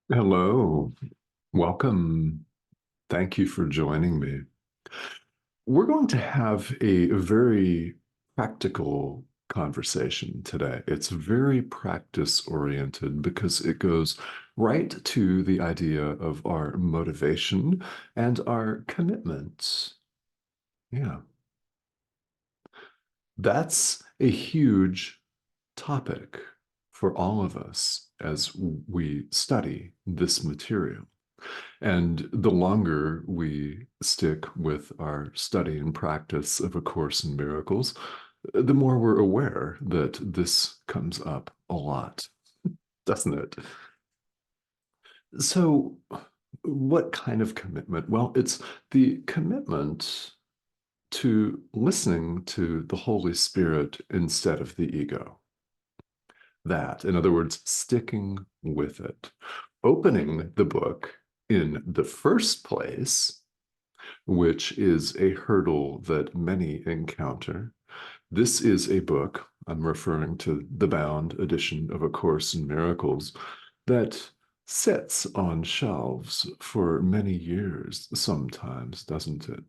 Hello, welcome. Thank you for joining me. We're going to have a very practical conversation today. It's very practice oriented because it goes right to the idea of our motivation and our commitments. Yeah, that's a huge topic for all of us as we study this material. And the longer we stick with our study and practice of A Course in Miracles, the more we're aware that this comes up a lot, doesn't it? So, what kind of commitment? Well, it's the commitment to listening to the Holy Spirit instead of the ego. That, in other words, sticking with it, opening the book in the first place, which is a hurdle that many encounter. This is a book, I'm referring to the bound edition of A Course in Miracles, that sits on shelves for many years, sometimes, doesn't it?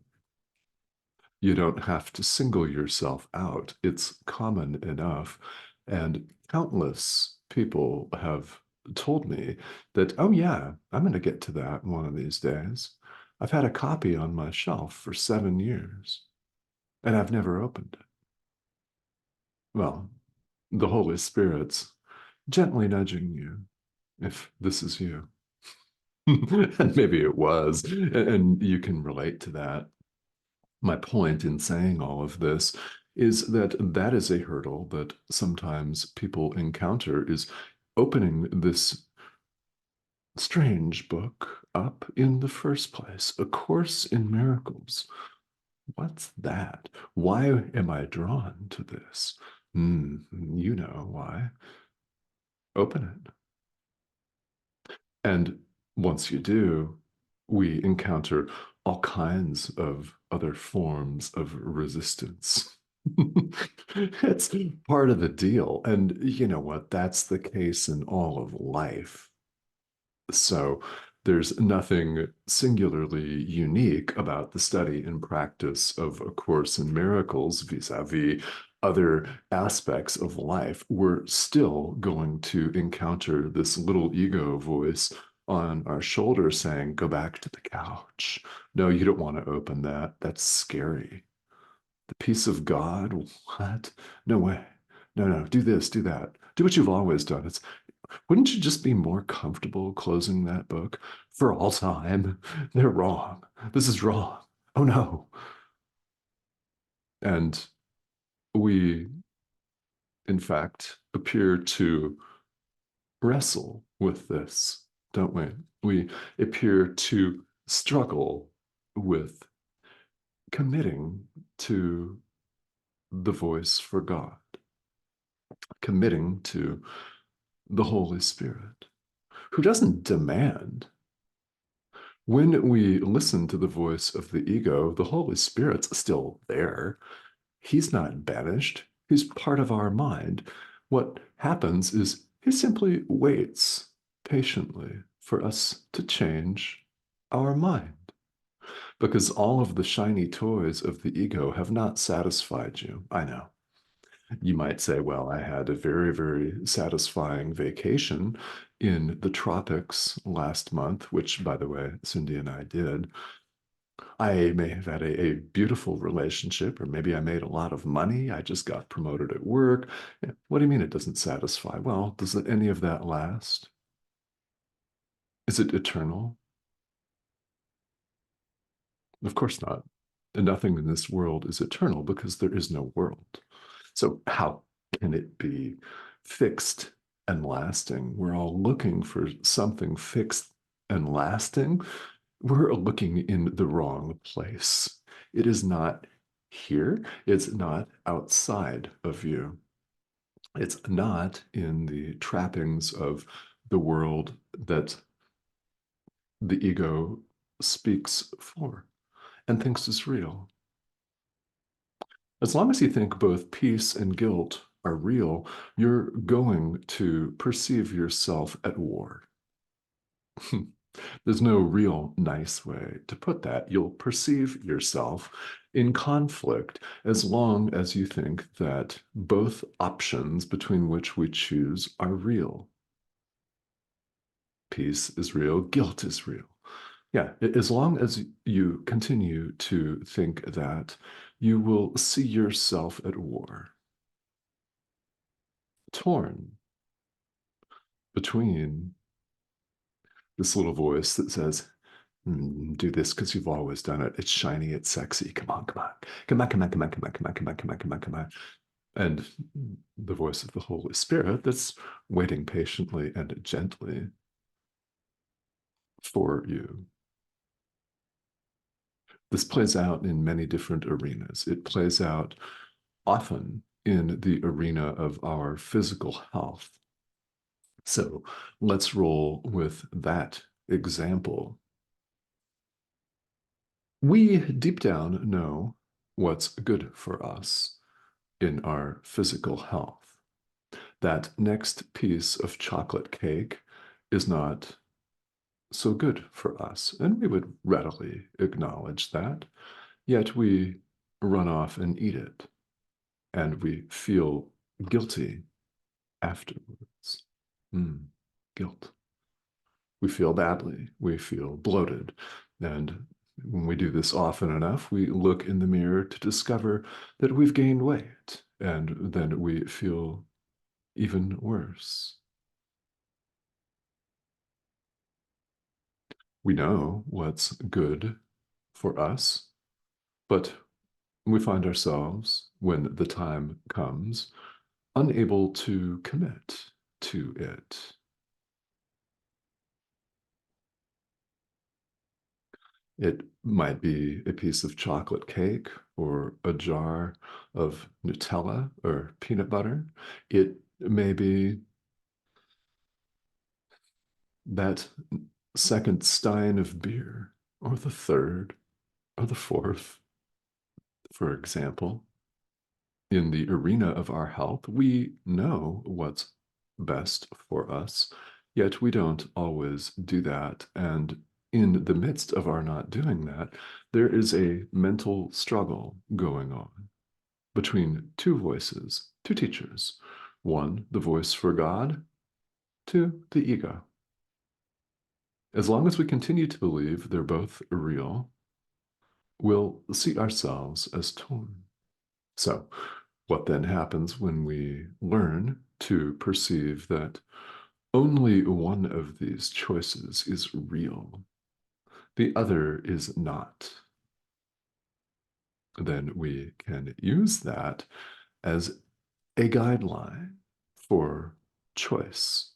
You don't have to single yourself out. It's common enough. And countless people have told me that, oh, yeah, I'm going to get to that one of these days. I've had a copy on my shelf for 7 years, and I've never opened it. Well, the Holy Spirit's gently nudging you if this is you. And maybe it was, and you can relate to that. My point in saying all of this is that that is a hurdle that sometimes people encounter is opening this strange book up in the first place. A Course in Miracles. What's that? Why am I drawn to this? You know why. Open it. And once you do, we encounter all kinds of other forms of resistance. It's part of the deal. And you know what? That's the case in all of life. So there's nothing singularly unique about the study and practice of A Course in Miracles vis-a-vis other aspects of life. We're still going to encounter this little ego voice on our shoulder saying, go back to the couch. No, you don't want to open that. That's scary. The peace of God? What? No way. No, no, do this, do that. Do what you've always done. Wouldn't you just be more comfortable closing that book for all time? They're wrong. This is wrong. Oh no. And we, in fact, appear to wrestle with this, don't we? We appear to struggle with committing to the voice for God, committing to the Holy Spirit, who doesn't demand. When we listen to the voice of the ego, the Holy Spirit's still there. He's not banished. He's part of our mind. What happens is he simply waits patiently for us to change our mind because all of the shiny toys of the ego have not satisfied you. I know. You might say, well, I had a very, very satisfying vacation in the tropics last month, which, by the way, Cindy and I did. I may have had a beautiful relationship, or maybe I made a lot of money. I just got promoted at work. Yeah, what do you mean it doesn't satisfy? Well, does any of that last? Is it eternal? Of course not. And nothing in this world is eternal because there is no world. So, how can it be fixed and lasting? We're all looking for something fixed and lasting. We're looking in the wrong place. It is not here, it's not outside of you. It's not in the trappings of the world that the ego speaks for and thinks is real. As long as you think both peace and guilt are real, you're going to perceive yourself at war. There's no real nice way to put that. You'll perceive yourself in conflict as long as you think that both options between which we choose are real. Peace is real, guilt is real. Yeah, as long as you continue to think that, you will see yourself at war, torn between this little voice that says, do this because you've always done it. It's shiny, it's sexy. Come on, come on. Come on, come on, come on, come on, come on, come on, come on, come on, come on. And the voice of the Holy Spirit that's waiting patiently and gently for you. This plays out in many different arenas. It plays out often in the arena of our physical health. So let's roll with that example. We deep down know what's good for us in our physical health. That next piece of chocolate cake is not so good for us, and we would readily acknowledge that, yet we run off and eat it, and we feel guilty afterwards. Guilt. We feel badly, we feel bloated, and when we do this often enough, we look in the mirror to discover that we've gained weight, and then we feel even worse. We know what's good for us, but we find ourselves, when the time comes, unable to commit to it. It might be a piece of chocolate cake or a jar of Nutella or peanut butter. It may be that second stein of beer, or the third, or the fourth, for example. In the arena of our health, we know what's best for us, yet we don't always do that. And in the midst of our not doing that, there is a mental struggle going on between two voices, two teachers. One, the voice for God, two, the ego. As long as we continue to believe they're both real, we'll see ourselves as torn. So, what then happens when we learn to perceive that only one of these choices is real, the other is not? Then we can use that as a guideline for choice.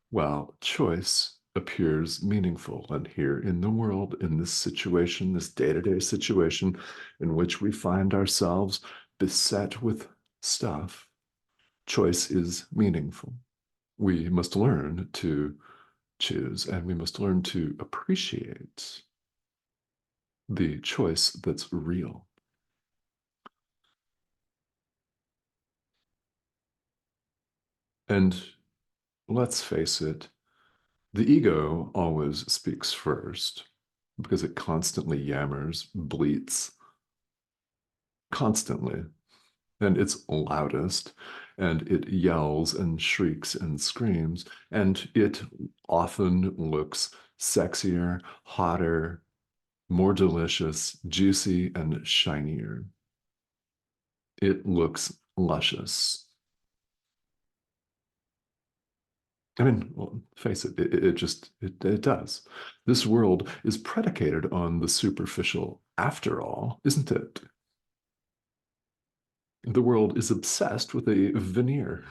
While choice appears meaningful, and here in the world, in this situation, this day-to-day situation in which we find ourselves beset with stuff, choice is meaningful. We must learn to choose, and we must learn to appreciate the choice that's real. And let's face it, the ego always speaks first because it constantly yammers, bleats, constantly. And it's loudest, and it yells and shrieks and screams, and it often looks sexier, hotter, more delicious, juicy, and shinier. It looks luscious. I mean, well, face it, it does. This world is predicated on the superficial after all, isn't it? The world is obsessed with a veneer,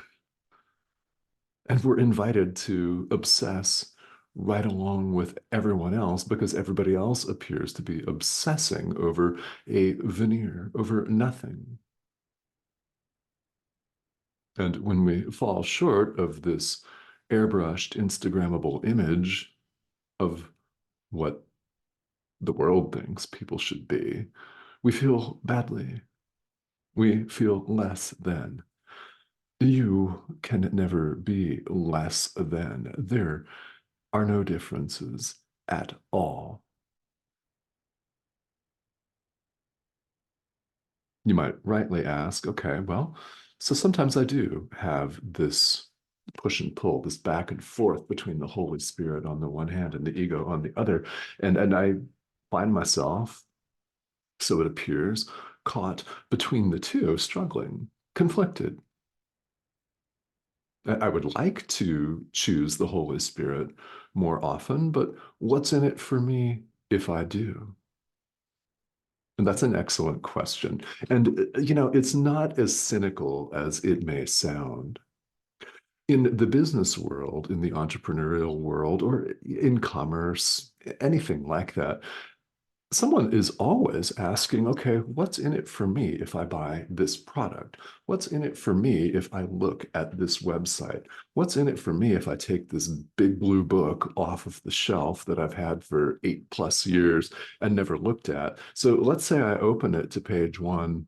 and we're invited to obsess right along with everyone else because everybody else appears to be obsessing over a veneer, over nothing. And when we fall short of this airbrushed, Instagrammable image of what the world thinks people should be, we feel badly. We feel less than. You can never be less than. There are no differences at all. You might rightly ask, okay, well, so sometimes I do have this push and pull, this back and forth between the Holy Spirit on the one hand and the ego on the other. And I find myself, so it appears, caught between the two, struggling, conflicted. I would like to choose the Holy Spirit more often, but what's in it for me if I do? And that's an excellent question. And, it's not as cynical as it may sound. In the business world, in the entrepreneurial world, or in commerce, anything like that, someone is always asking, okay, what's in it for me if I buy this product? What's in it for me if I look at this website? What's in it for me if I take this big blue book off of the shelf that I've had for 8+ years and never looked at? So let's say I open it to page one.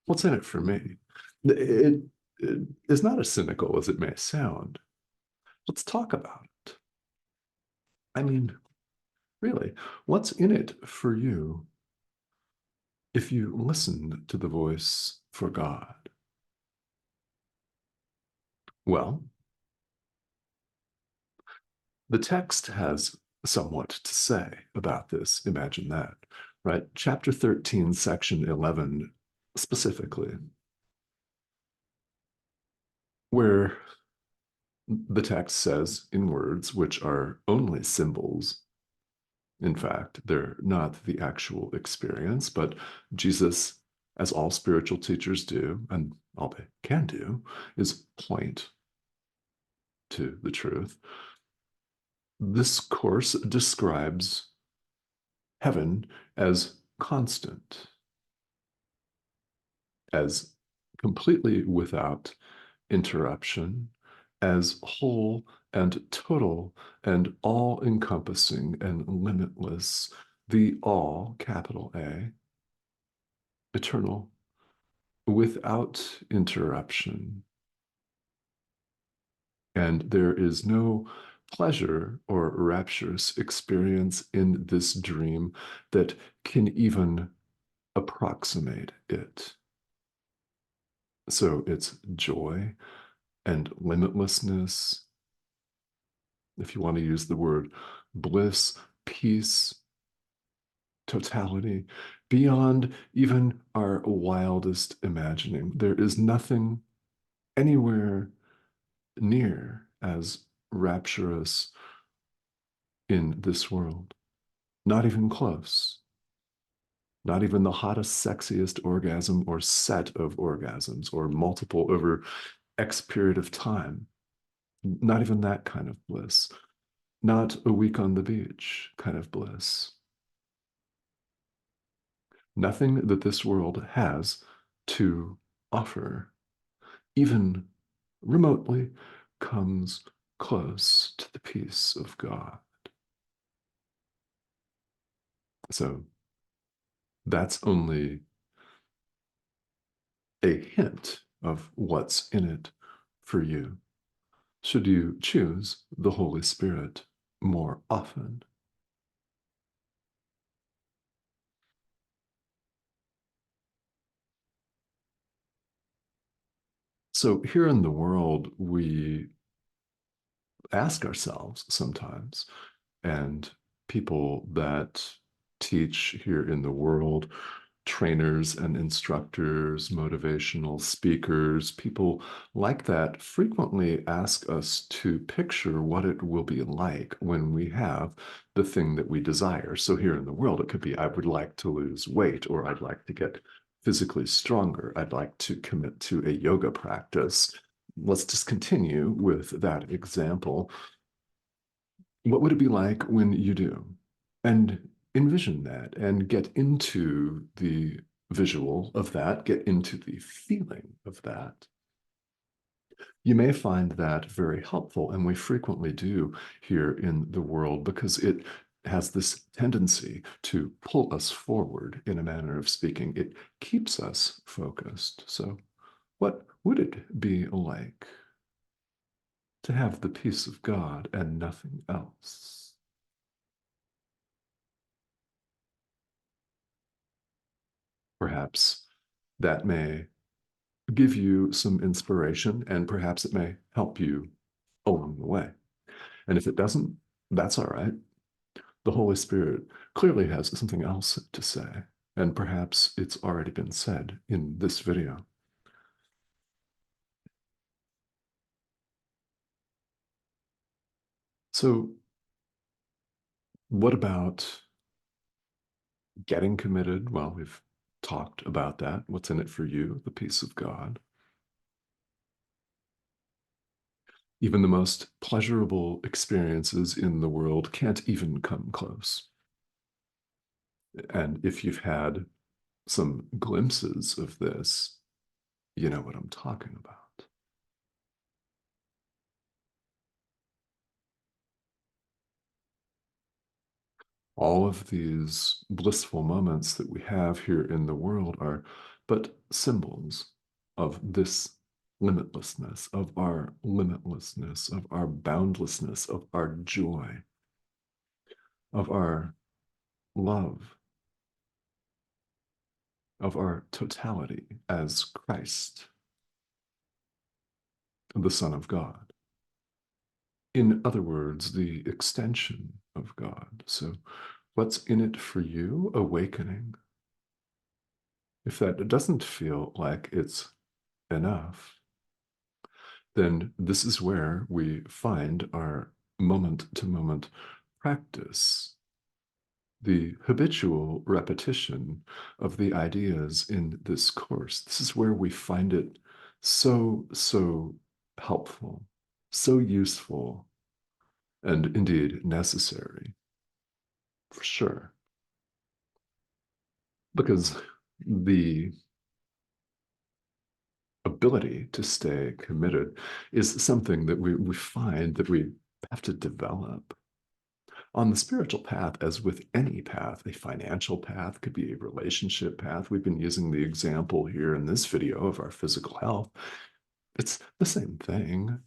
What's in it for me? It is not as cynical as it may sound. Let's talk about it. I mean, really, what's in it for you if you listen to the voice for God? Well, the text has somewhat to say about this. Imagine that, right? Chapter 13, section 11, specifically, where the text says in words which are only symbols. In fact, they're not the actual experience, but Jesus, as all spiritual teachers do, and all they can do, is point to the truth. This course describes heaven as constant, as completely without interruption, as whole and total and all encompassing and limitless, the all, capital A, eternal, without interruption. And there is no pleasure or rapturous experience in this dream that can even approximate it. So it's joy and limitlessness, if you want to use the word bliss, peace, totality, beyond even our wildest imagining. There is nothing anywhere near as rapturous in this world, not even close. Not even the hottest, sexiest orgasm or set of orgasms or multiple over X period of time. Not even that kind of bliss. Not a week on the beach kind of bliss. Nothing that this world has to offer, even remotely, comes close to the peace of God. So that's only a hint of what's in it for you, should you choose the Holy Spirit more often. So here in the world, we ask ourselves sometimes, and people that teach here in the world, trainers and instructors, motivational speakers, people like that frequently ask us to picture what it will be like when we have the thing that we desire. So here in the world, it could be, I would like to lose weight, or I'd like to get physically stronger. I'd like to commit to a yoga practice. Let's just continue with that example. What would it be like when you do? And envision that and get into the visual of that, get into the feeling of that. You may find that very helpful, and we frequently do here in the world because it has this tendency to pull us forward in a manner of speaking. It keeps us focused. So, what would it be like to have the peace of God and nothing else. Perhaps that may give you some inspiration, and perhaps it may help you along the way. And if it doesn't, that's all right. The Holy Spirit clearly has something else to say, and perhaps it's already been said in this video. So, what about getting committed? Well, we've talked about that. What's in it for you? The peace of God. Even the most pleasurable experiences in the world can't even come close. And if you've had some glimpses of this, you know what I'm talking about. All of these blissful moments that we have here in the world are but symbols of this limitlessness, of our limitlessness, of our boundlessness, of our joy, of our love, of our totality as Christ, the Son of God. In other words, the extension of God. So, what's in it for you? Awakening. If that doesn't feel like it's enough, then this is where we find our moment to moment practice, the habitual repetition of the ideas in this course. This is where we find it so helpful, so useful, and indeed necessary, for sure. Because the ability to stay committed is something that we find that we have to develop. On the spiritual path, as with any path, a financial path could be a relationship path. We've been using the example here in this video of our physical health. It's the same thing.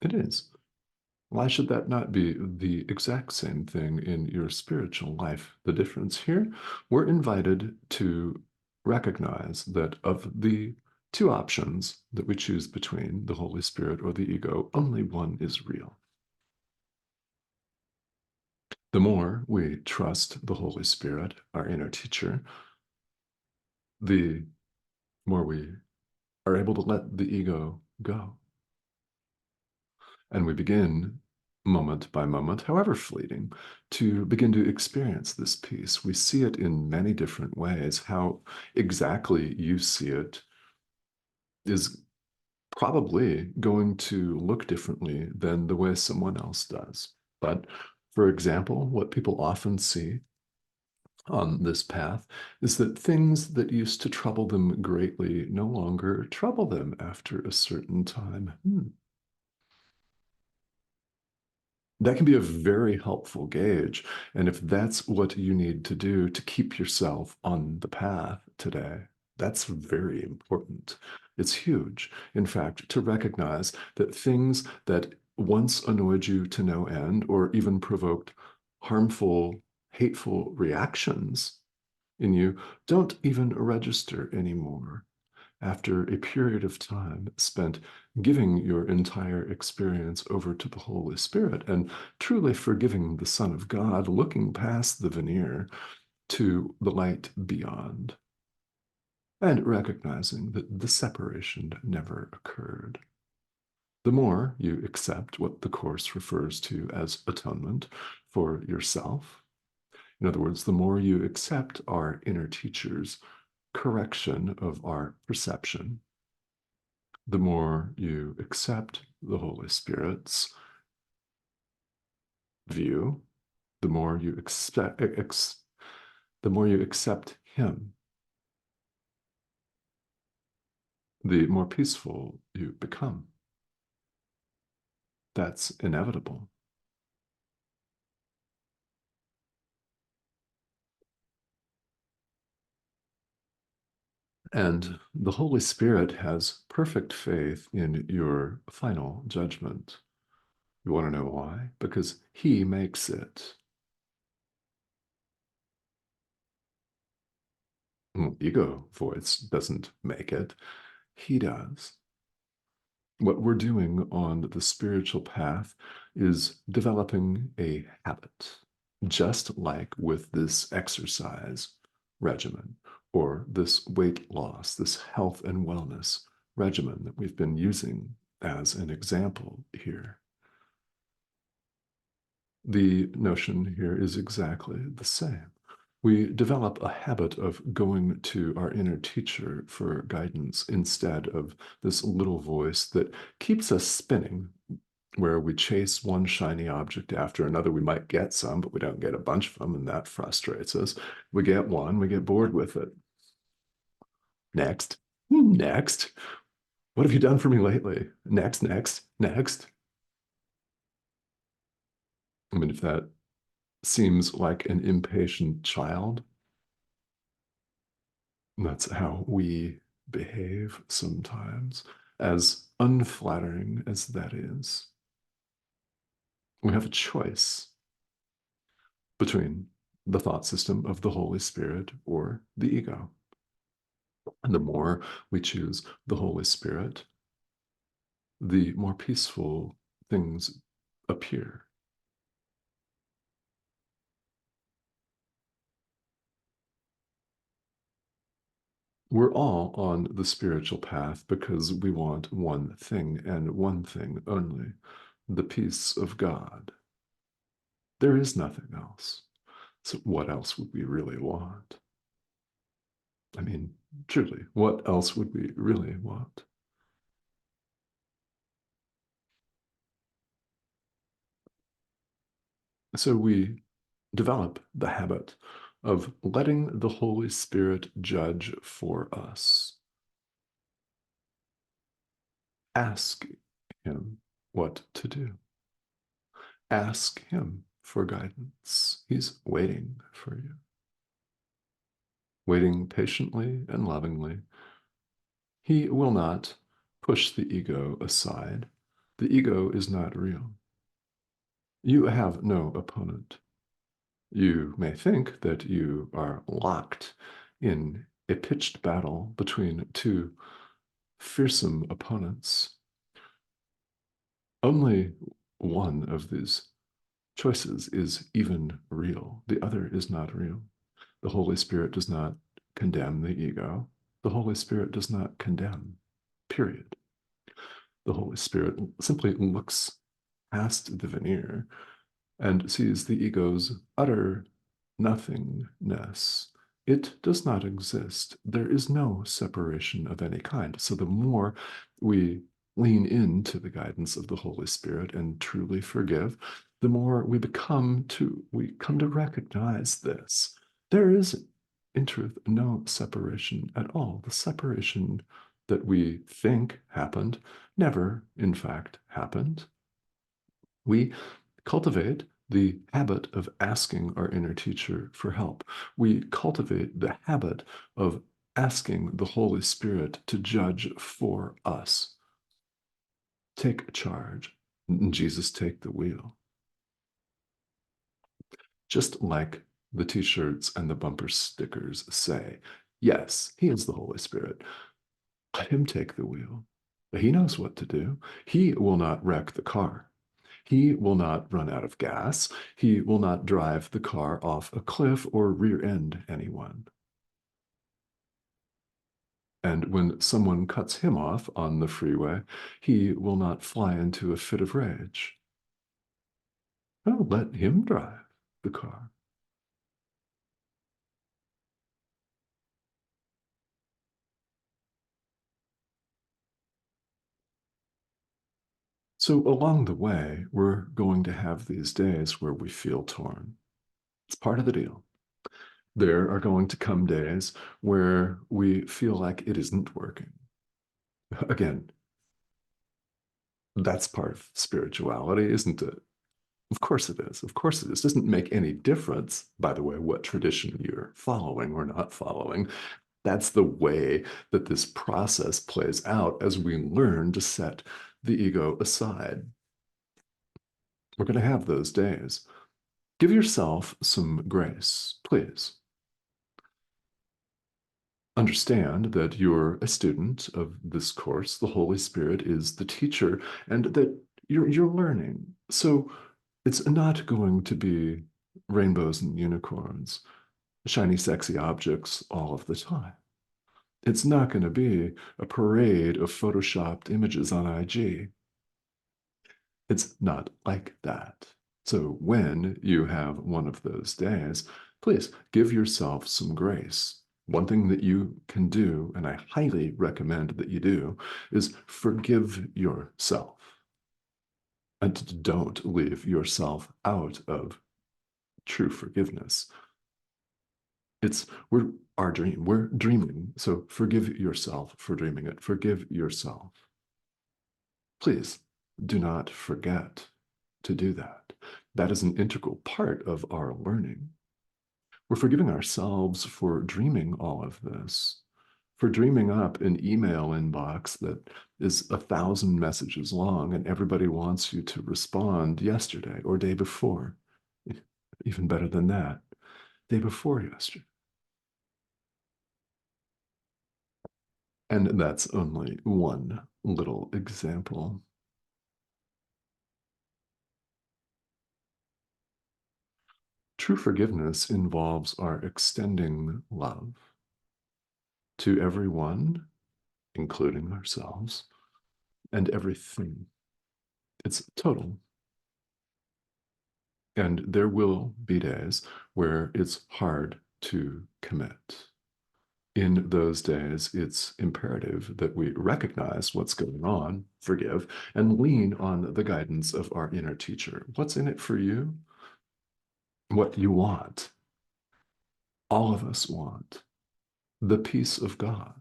It is. Why should that not be the exact same thing in your spiritual life? The difference here, we're invited to recognize that of the two options that we choose between, the Holy Spirit or the ego, only one is real. The more we trust the Holy Spirit, our inner teacher, the more we are able to let the ego go. And we begin, moment by moment, however fleeting, to begin to experience this peace. We see it in many different ways. How exactly you see it is probably going to look differently than the way someone else does. But for example, what people often see on this path is that things that used to trouble them greatly no longer trouble them after a certain time. That can be a very helpful gauge. And if that's what you need to do to keep yourself on the path today, that's very important. It's huge, in fact, to recognize that things that once annoyed you to no end or even provoked harmful, hateful reactions in you don't even register anymore after a period of time spent giving your entire experience over to the Holy Spirit and truly forgiving the Son of God, looking past the veneer to the light beyond, and recognizing that the separation never occurred. The more you accept what the Course refers to as atonement for yourself, in other words, the more you accept our inner teacher's correction of our perception, the more you accept the Holy Spirit's view, the more you accept Him, the more peaceful you become. That's inevitable. And the Holy Spirit has perfect faith in your final judgment. You want to know why? Because he makes it. Ego voice doesn't make it. He does. What we're doing on the spiritual path is developing a habit, just like with this exercise regimen or this weight loss, this health and wellness regimen that we've been using as an example here. The notion here is exactly the same. We develop a habit of going to our inner teacher for guidance instead of this little voice that keeps us spinning, where we chase one shiny object after another. We might get some, but we don't get a bunch of them, and that frustrates us. We get one, we get bored with it. Next, next. What have you done for me lately? Next, next, next. I mean, if that seems like an impatient child, that's how we behave sometimes, as unflattering as that is. We have a choice between the thought system of the Holy Spirit or the ego. And the more we choose the Holy Spirit, the more peaceful things appear. We're all on the spiritual path because we want one thing and one thing only, the peace of God. There is nothing else. So what else would we really want? I mean, truly, what else would we really want? So we develop the habit of letting the Holy Spirit judge for us. Ask him what to do. Ask him for guidance. He's waiting for you, waiting patiently and lovingly. He will not push the ego aside. The ego is not real. You have no opponent. You may think that you are locked in a pitched battle between two fearsome opponents. Only one of these choices is even real. The other is not real. The Holy Spirit does not condemn the ego. The Holy Spirit does not condemn, period. The Holy Spirit simply looks past the veneer and sees the ego's utter nothingness. It does not exist. There is no separation of any kind. So the more we lean into the guidance of the Holy Spirit and truly forgive, the more we come to recognize this. There is, in truth, no separation at all. The separation that we think happened never, in fact, happened. We cultivate the habit of asking our inner teacher for help. We cultivate the habit of asking the Holy Spirit to judge for us. Take charge. Jesus, take the wheel. Just like the t-shirts and the bumper stickers say, yes, he is the Holy Spirit. Let him take the wheel. He knows what to do. He will not wreck the car. He will not run out of gas. He will not drive the car off a cliff or rear end anyone. And when someone cuts him off on the freeway, he will not fly into a fit of rage. No, let him drive the car. So along the way, we're going to have these days where we feel torn. It's part of the deal. There are going to come days where we feel like it isn't working. Again, that's part of spirituality, isn't it? Of course it is. Of course it is. It doesn't make any difference, by the way, what tradition you're following or not following. That's the way that this process plays out as we learn to set the ego aside. We're going to have those days. Give yourself some grace, please. Understand that you're a student of this course. The Holy Spirit is the teacher, and that you're learning. So it's not going to be rainbows and unicorns, shiny, sexy objects all of the time. It's not going to be a parade of photoshopped images on IG. It's not like that. So when you have one of those days, please give yourself some grace. One thing that you can do, and I highly recommend that you do, is forgive yourself. And don't leave yourself out of true forgiveness. We're our dream. We're dreaming. So forgive yourself for dreaming it. Forgive yourself. Please do not forget to do that. That is an integral part of our learning. We're forgiving ourselves for dreaming all of this, for dreaming up an email inbox that is 1,000 messages long and everybody wants you to respond yesterday or day before. Even better than that, day before yesterday. And that's only one little example. True forgiveness involves our extending love to everyone, including ourselves, and everything. It's total. And there will be days where it's hard to commit. In those days, it's imperative that we recognize what's going on, forgive, and lean on the guidance of our inner teacher. What's in it for you? What you want. All of us want the peace of God.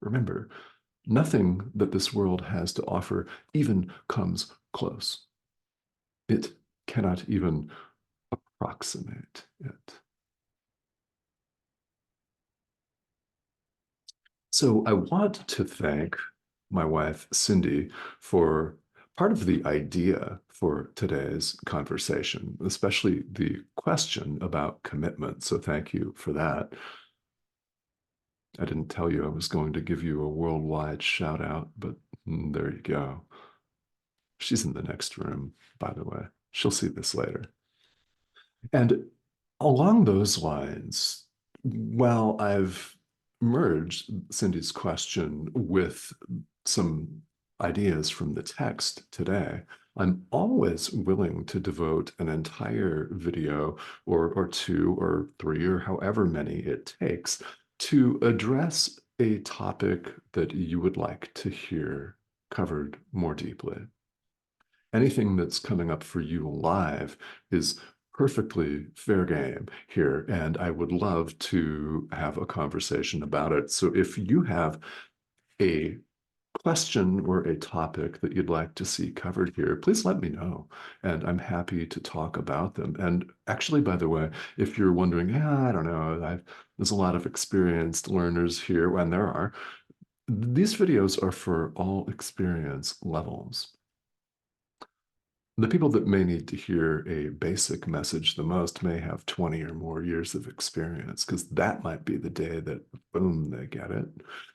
Remember, nothing that this world has to offer even comes close. It cannot even approximate it. So I want to thank my wife, Cindy, for part of the idea for today's conversation, especially the question about commitment. So thank you for that. I didn't tell you I was going to give you a worldwide shout out, but there you go. She's in the next room, by the way. She'll see this later. And along those lines, while I've merged Cindy's question with some ideas from the text today, I'm always willing to devote an entire video or two or three or however many it takes to address a topic that you would like to hear covered more deeply. Anything that's coming up for you live is perfectly fair game here, and I would love to have a conversation about it. So if you have a question or a topic that you'd like to see covered here, please let me know, and I'm happy to talk about them. And actually, by the way, if you're wondering, I don't know, there's a lot of experienced learners here, and there are, these videos are for all experience levels. The people that may need to hear a basic message the most may have 20 or more years of experience, because that might be the day that, boom, they get it.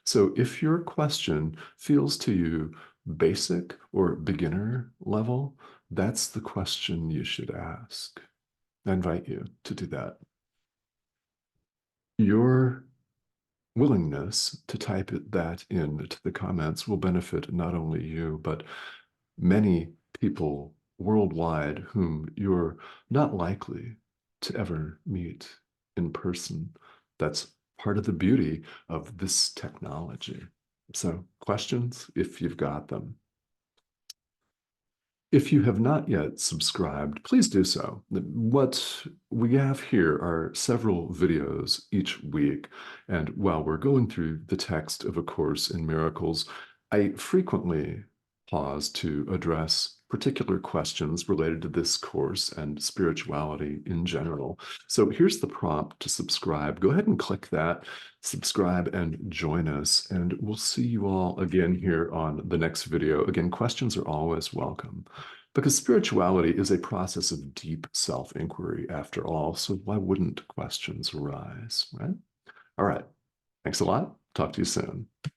So if your question feels to you basic or beginner level, that's the question you should ask. I invite you to do that. Your willingness to type that into the comments will benefit not only you, but many people worldwide whom you're not likely to ever meet in person. That's part of the beauty of this technology. So questions, if you've got them. If you have not yet subscribed, please do so. What we have here are several videos each week. And while we're going through the text of A Course in Miracles, I frequently pause to address particular questions related to this course and spirituality in general. So here's the prompt to subscribe. Go ahead and click that, subscribe, and join us. And we'll see you all again here on the next video. Again, questions are always welcome because spirituality is a process of deep self-inquiry after all. So why wouldn't questions arise, right? All right. Thanks a lot. Talk to you soon.